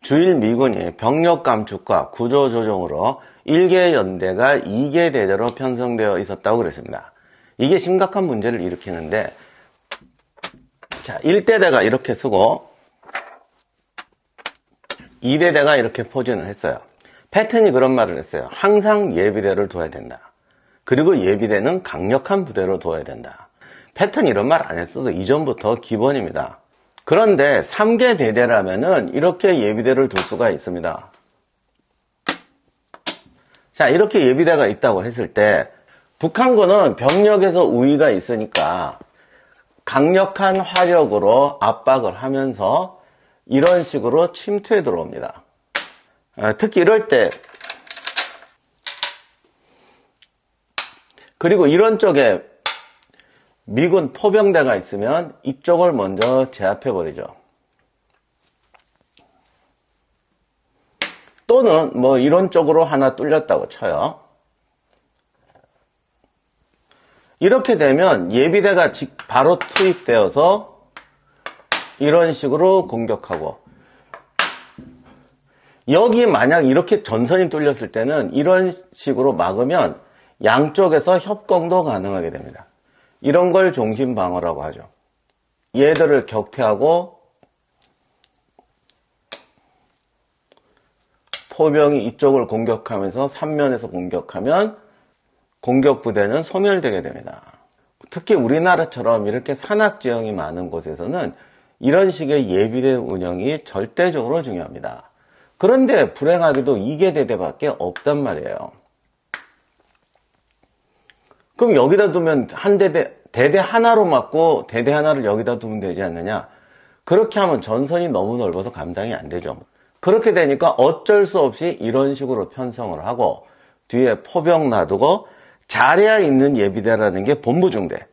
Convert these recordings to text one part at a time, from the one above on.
주일 미군이 병력 감축과 구조 조정으로 1개 연대가 2개 대대로 편성되어 있었다고 그랬습니다. 이게 심각한 문제를 일으키는데, 자, 1대대가 이렇게 쓰고 2대대가 이렇게 포진을 했어요. 패턴이 그런 말을 했어요. 항상 예비대를 둬야 된다. 그리고 예비대는 강력한 부대로 둬야 된다. 패턴이 이런 말 안 했어도 이전부터 기본입니다. 그런데 3개 대대라면은 이렇게 예비대를 둘 수가 있습니다. 자, 이렇게 예비대가 있다고 했을 때 북한군은 병력에서 우위가 있으니까 강력한 화력으로 압박을 하면서 이런 식으로 침투해 들어옵니다. 특히 이럴 때, 그리고 이런 쪽에 미군 포병대가 있으면 이쪽을 먼저 제압해 버리죠. 또는 뭐 이런 쪽으로 하나 뚫렸다고 쳐요. 이렇게 되면 예비대가 바로 투입되어서 이런 식으로 공격하고, 여기 만약 이렇게 전선이 뚫렸을 때는 이런 식으로 막으면 양쪽에서 협공도 가능하게 됩니다. 이런 걸 종신방어라고 하죠. 얘들을 격퇴하고 포병이 이쪽을 공격하면서 3면에서 공격하면 공격부대는 소멸되게 됩니다. 특히 우리나라처럼 이렇게 산악지형이 많은 곳에서는 이런 식의 예비대 운영이 절대적으로 중요합니다. 그런데 불행하게도 2개 대대밖에 없단 말이에요. 그럼 여기다 두면 대대 하나로 막고 대대 하나를 여기다 두면 되지 않느냐? 그렇게 하면 전선이 너무 넓어서 감당이 안 되죠. 그렇게 되니까 어쩔 수 없이 이런 식으로 편성을 하고 뒤에 포병 놔두고 자리에 있는 예비대라는 게 본부중대.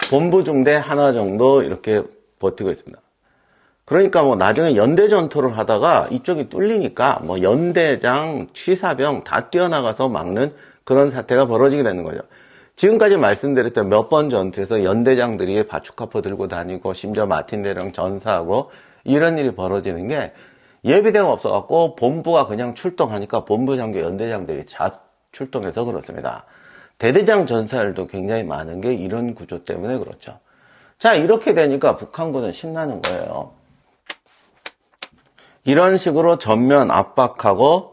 본부중대 하나 정도 이렇게 버티고 있습니다. 그러니까 뭐 나중에 연대 전투를 하다가 이쪽이 뚫리니까 뭐 연대장, 취사병 다 뛰어나가서 막는 그런 사태가 벌어지게 되는 거죠. 지금까지 말씀드렸던 몇 번 전투에서 연대장들이 바축카포 들고 다니고 심지어 마틴 대령 전사하고 이런 일이 벌어지는 게 예비대가 없어갖고 본부가 그냥 출동하니까 본부 장교 연대장들이 출동해서 그렇습니다. 대대장 전사들도 굉장히 많은 게 이런 구조 때문에 그렇죠. 자, 이렇게 되니까 북한군은 신나는 거예요. 이런 식으로 전면 압박하고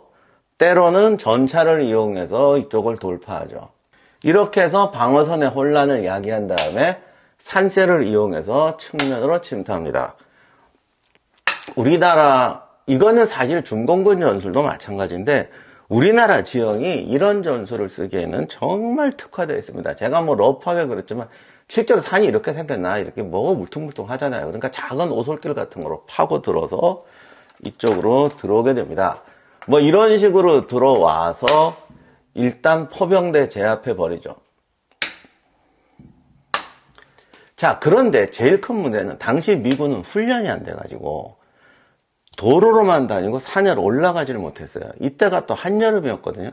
때로는 전차를 이용해서 이쪽을 돌파하죠. 이렇게 해서 방어선의 혼란을 야기한 다음에 산세를 이용해서 측면으로 침투합니다. 우리나라, 이거는 사실 중공군 전술도 마찬가지인데 우리나라 지형이 이런 전술을 쓰기에는 정말 특화되어 있습니다. 제가 뭐 러프하게 그랬지만 실제로 산이 이렇게 생겼나 이렇게 뭐 물퉁물퉁 하잖아요. 그러니까 작은 오솔길 같은 거로 파고 들어서 이쪽으로 들어오게 됩니다. 뭐 이런 식으로 들어와서 일단 포병대 제압해 버리죠. 자, 그런데 제일 큰 문제는 당시 미군은 훈련이 안 돼가지고 도로로만 다니고 산을 올라가지를 못했어요. 이때가 또 한여름이었거든요.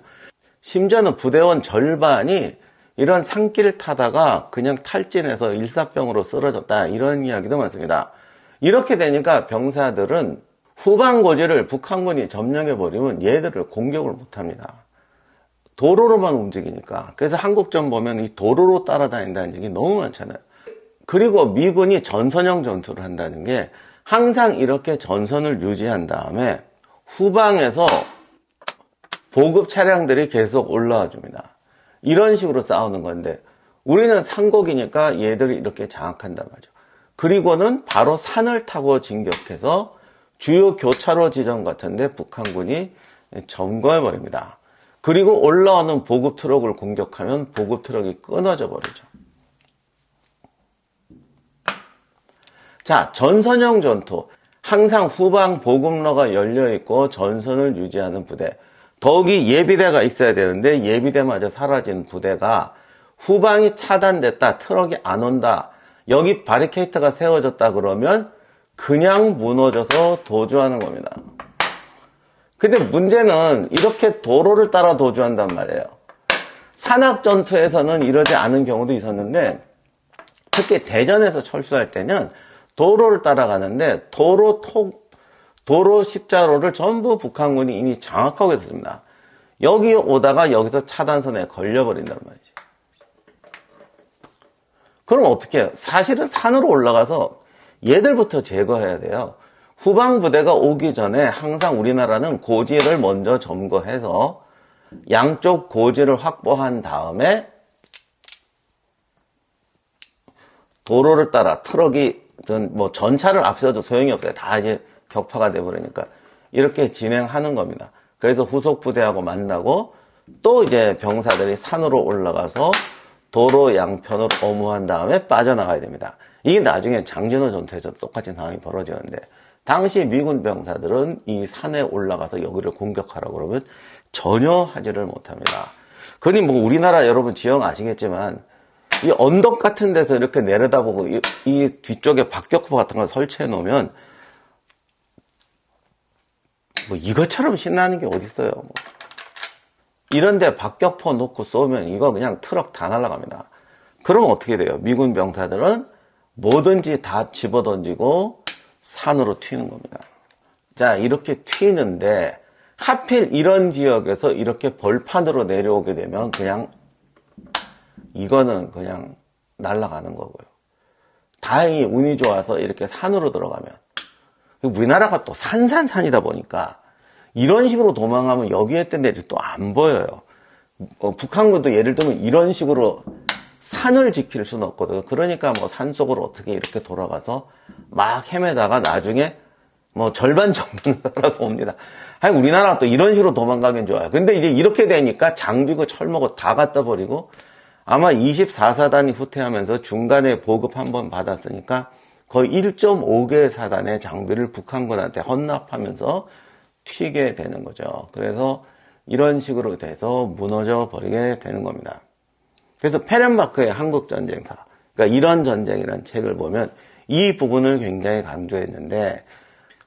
심지어는 부대원 절반이 이런 산길을 타다가 그냥 탈진해서 일사병으로 쓰러졌다 이런 이야기도 많습니다. 이렇게 되니까 병사들은 후방고지를 북한군이 점령해버리면 얘들을 공격을 못합니다. 도로로만 움직이니까. 그래서 한국전 보면 이 도로로 따라다닌다는 얘기 너무 많잖아요. 그리고 미군이 전선형 전투를 한다는 게 항상 이렇게 전선을 유지한 다음에 후방에서 보급 차량들이 계속 올라와 줍니다. 이런 식으로 싸우는 건데 우리는 산곡이니까 얘들이 이렇게 장악한단 말이죠. 그리고는 바로 산을 타고 진격해서 주요 교차로 지점 같은데 북한군이 점거해 버립니다. 그리고 올라오는 보급 트럭을 공격하면 보급 트럭이 끊어져 버리죠. 자, 전선형 전투. 항상 후방 보급로가 열려있고 전선을 유지하는 부대. 더욱이 예비대가 있어야 되는데 예비대마저 사라진 부대가 후방이 차단됐다, 트럭이 안 온다, 여기 바리케이트가 세워졌다 그러면 그냥 무너져서 도주하는 겁니다. 근데 문제는 이렇게 도로를 따라 도주한단 말이에요. 산악전투에서는 이러지 않은 경우도 있었는데 특히 대전에서 철수할 때는 도로를 따라가는데 도로 십자로를 전부 북한군이 이미 장악하고 있었습니다. 여기 오다가 여기서 차단선에 걸려버린단 말이지. 그럼 어떻게 해요? 사실은 산으로 올라가서 얘들부터 제거해야 돼요. 후방 부대가 오기 전에 항상 우리나라는 고지를 먼저 점거해서 양쪽 고지를 확보한 다음에 도로를 따라 트럭이든 뭐 전차를 앞세워도 소용이 없어요. 다 이제 격파가 돼버리니까 이렇게 진행하는 겁니다. 그래서 후속 부대하고 만나고 또 이제 병사들이 산으로 올라가서 도로 양편을 엄호한 다음에 빠져나가야 됩니다. 이게 나중에 장진호 전투에서 똑같은 상황이 벌어지는데 당시 미군 병사들은 이 산에 올라가서 여기를 공격하라고 그러면 전혀 하지를 못합니다. 그러니 뭐 우리나라 여러분 지형 아시겠지만 이 언덕 같은 데서 이렇게 내려다보고 이 뒤쪽에 박격포 같은 걸 설치해 놓으면 뭐 이것처럼 신나는 게 어딨어요. 뭐. 이런데 박격포 놓고 쏘면 이거 그냥 트럭 다 날아갑니다. 그럼 어떻게 돼요? 미군 병사들은 뭐든지 다 집어던지고 산으로 튀는 겁니다. 자, 이렇게 튀는데 하필 이런 지역에서 이렇게 벌판으로 내려오게 되면 그냥 이거는 그냥 날아가는 거고요. 다행히 운이 좋아서 이렇게 산으로 들어가면 우리나라가 또 산이다 보니까 이런 식으로 도망가면 여기에 뜬 애들이 또 안 보여요. 북한군도 예를 들면 이런 식으로 산을 지킬 수는 없거든요. 그러니까 뭐 산속으로 어떻게 이렇게 돌아가서 막 헤매다가 나중에 뭐 절반 정도는 살아서 옵니다. 아니, 우리나라가 또 이런 식으로 도망가면 좋아요. 근데 이제 이렇게 되니까 장비고 철모고 다 갖다 버리고 아마 24사단이 후퇴하면서 중간에 보급 한번 받았으니까 거의 1.5개 사단의 장비를 북한군한테 헌납하면서 튀게 되는 거죠. 그래서 이런 식으로 돼서 무너져 버리게 되는 겁니다. 그래서 페렌바크의 한국전쟁사, 그러니까 이런 전쟁이라는 책을 보면 이 부분을 굉장히 강조했는데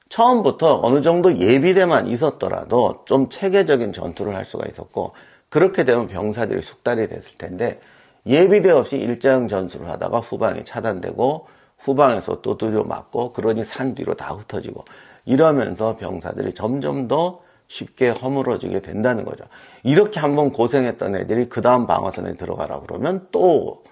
처음부터 어느 정도 예비대만 있었더라도 좀 체계적인 전투를 할 수가 있었고 그렇게 되면 병사들이 숙달이 됐을 텐데 예비대 없이 일장 전술을 하다가 후방이 차단되고 후방에서 또 두드려 맞고 그러니 산 뒤로 다 흩어지고 이러면서 병사들이 점점 더 쉽게 허물어지게 된다는 거죠. 이렇게 한번 고생했던 애들이 그 다음 방어선에 들어가라 그러면 또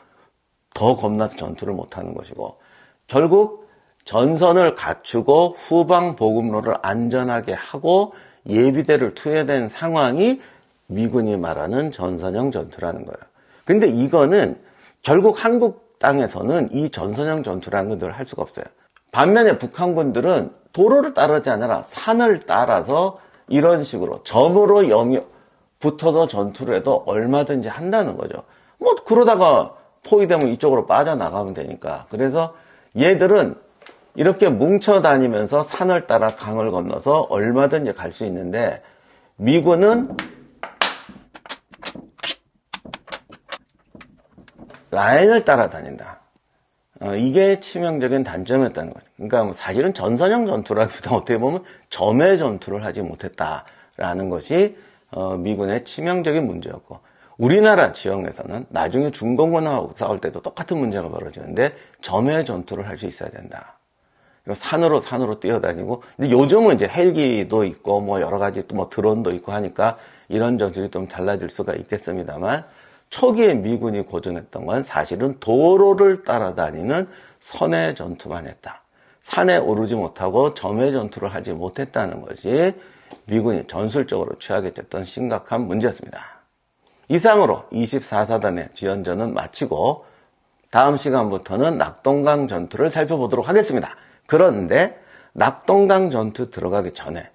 더 겁나서 전투를 못하는 것이고 결국 전선을 갖추고 후방 보급로를 안전하게 하고 예비대를 투여된 상황이 미군이 말하는 전선형 전투라는 거예요. 근데 이거는 결국 한국 땅에서는 이 전선형 전투라는 걸 늘 할 수가 없어요. 반면에 북한군들은 도로를 따르지 않아라 산을 따라서 이런 식으로 점으로 붙어서 전투를 해도 얼마든지 한다는 거죠. 뭐 그러다가 포위되면 이쪽으로 빠져나가면 되니까. 그래서 얘들은 이렇게 뭉쳐 다니면서 산을 따라 강을 건너서 얼마든지 갈 수 있는데 미군은 라인을 따라다닌다. 이게 치명적인 단점이었다는 거죠. 그러니까 사실은 전선형 전투라기보다 어떻게 보면 점의 전투를 하지 못했다라는 것이 미군의 치명적인 문제였고 우리나라 지형에서는 나중에 중공군하고 싸울 때도 똑같은 문제가 벌어지는데 점의 전투를 할 수 있어야 된다. 산으로 뛰어다니고 근데 요즘은 이제 헬기도 있고 뭐 여러 가지 또 뭐 드론도 있고 하니까 이런 전술이 좀 달라질 수가 있겠습니다만 초기에 미군이 고전했던 건 사실은 도로를 따라다니는 선의 전투만 했다. 산에 오르지 못하고 점의 전투를 하지 못했다는 것이 미군이 전술적으로 취하게 됐던 심각한 문제였습니다. 이상으로 24사단의 지연전은 마치고 다음 시간부터는 낙동강 전투를 살펴보도록 하겠습니다. 그런데 낙동강 전투 들어가기 전에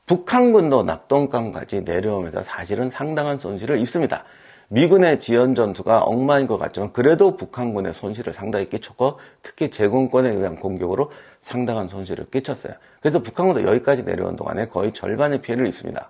북한군도 낙동강까지 내려오면서 사실은 상당한 손실을 입습니다. 미군의 지연 전투가 엉망인 것 같지만 그래도 북한군의 손실을 상당히 끼쳤고 특히 제공권에 의한 공격으로 상당한 손실을 끼쳤어요. 그래서 북한군도 여기까지 내려온 동안에 거의 절반의 피해를 입습니다.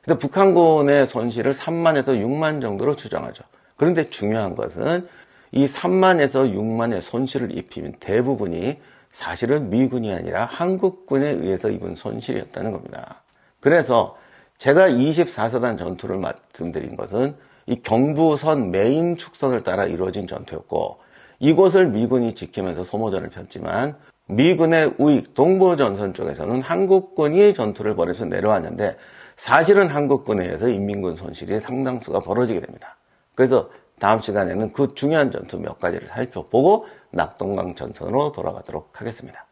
그래서 북한군의 손실을 3만에서 6만 정도로 추정하죠. 그런데 중요한 것은 이 3만에서 6만의 손실을 입힌 대부분이 사실은 미군이 아니라 한국군에 의해서 입은 손실이었다는 겁니다. 그래서 제가 24사단 전투를 말씀드린 것은 이 경부선 메인 축선을 따라 이루어진 전투였고 이곳을 미군이 지키면서 소모전을 폈지만 미군의 우익 동부전선 쪽에서는 한국군이 전투를 벌여서 내려왔는데 사실은 한국군에 의해서 인민군 손실이 상당수가 벌어지게 됩니다. 그래서 다음 시간에는 그 중요한 전투 몇 가지를 살펴보고 낙동강 전선으로 돌아가도록 하겠습니다.